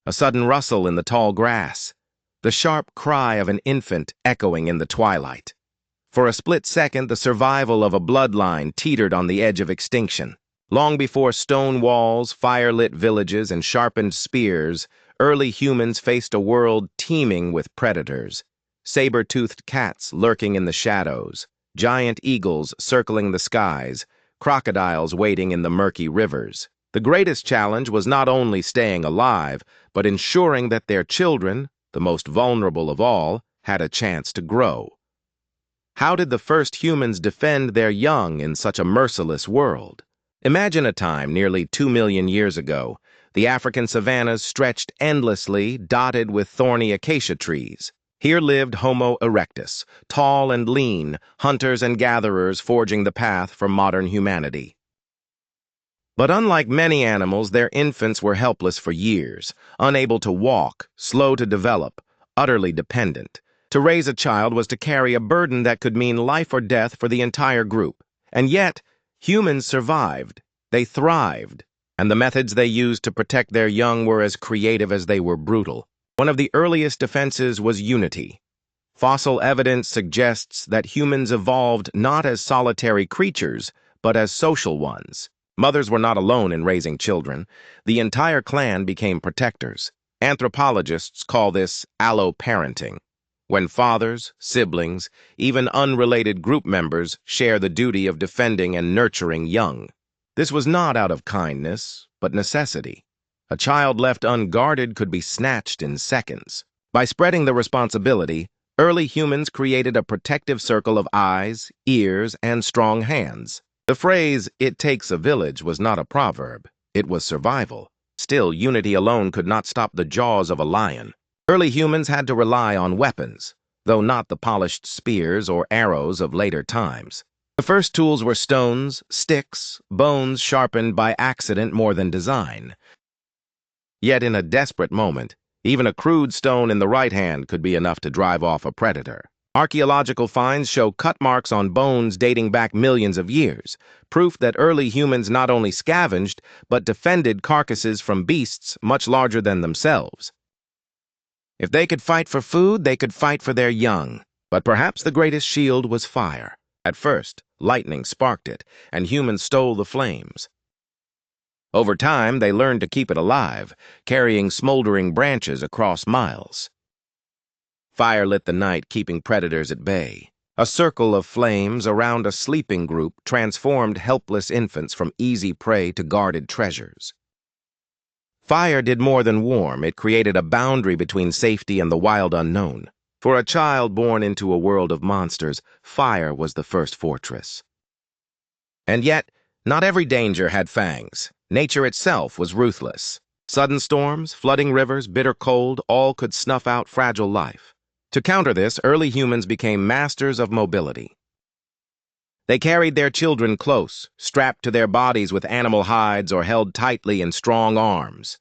a sudden rustle in the tall grass, the sharp cry of an infant echoing in the twilight. For a split second, the survival of a bloodline teetered on the edge of extinction. Long before stone walls, fire-lit villages, and sharpened spears, early humans faced a world teeming with predators. Saber-toothed cats lurking in the shadows, giant eagles circling the skies, crocodiles wading in the murky rivers. The greatest challenge was not only staying alive, but ensuring that their children, the most vulnerable of all, had a chance to grow. How did the first humans defend their young in such a merciless world? Imagine a time nearly 2 million years ago. The African savannas stretched endlessly, dotted with thorny acacia trees. Here lived Homo erectus, tall and lean, hunters and gatherers forging the path for modern humanity. But unlike many animals, their infants were helpless for years, unable to walk, slow to develop, utterly dependent. To raise a child was to carry a burden that could mean life or death for the entire group. And yet, humans survived, they thrived, and the methods they used to protect their young were as creative as they were brutal. One of the earliest defenses was unity. Fossil evidence suggests that humans evolved not as solitary creatures, but as social ones. Mothers were not alone in raising children. The entire clan became protectors. Anthropologists call this alloparenting, when fathers, siblings, even unrelated group members share the duty of defending and nurturing young. This was not out of kindness, but necessity. A child left unguarded could be snatched in seconds. By spreading the responsibility, early humans created a protective circle of eyes, ears, and strong hands. The phrase, "it takes a village," was not a proverb. It was survival. Still, unity alone could not stop the jaws of a lion. Early humans had to rely on weapons, though not the polished spears or arrows of later times. The first tools were stones, sticks, bones sharpened by accident more than design. Yet in a desperate moment, even a crude stone in the right hand could be enough to drive off a predator. Archaeological finds show cut marks on bones dating back millions of years, proof that early humans not only scavenged, but defended carcasses from beasts much larger than themselves. If they could fight for food, they could fight for their young. But perhaps the greatest shield was fire. At first, lightning sparked it, and humans stole the flames. Over time, they learned to keep it alive, carrying smoldering branches across miles. Fire lit the night, keeping predators at bay. A circle of flames around a sleeping group transformed helpless infants from easy prey to guarded treasures. Fire did more than warm. It created a boundary between safety and the wild unknown. For a child born into a world of monsters, fire was the first fortress. And yet, not every danger had fangs. Nature itself was ruthless. Sudden storms, flooding rivers, bitter cold, all could snuff out fragile life. To counter this, early humans became masters of mobility. They carried their children close, strapped to their bodies with animal hides or held tightly in strong arms.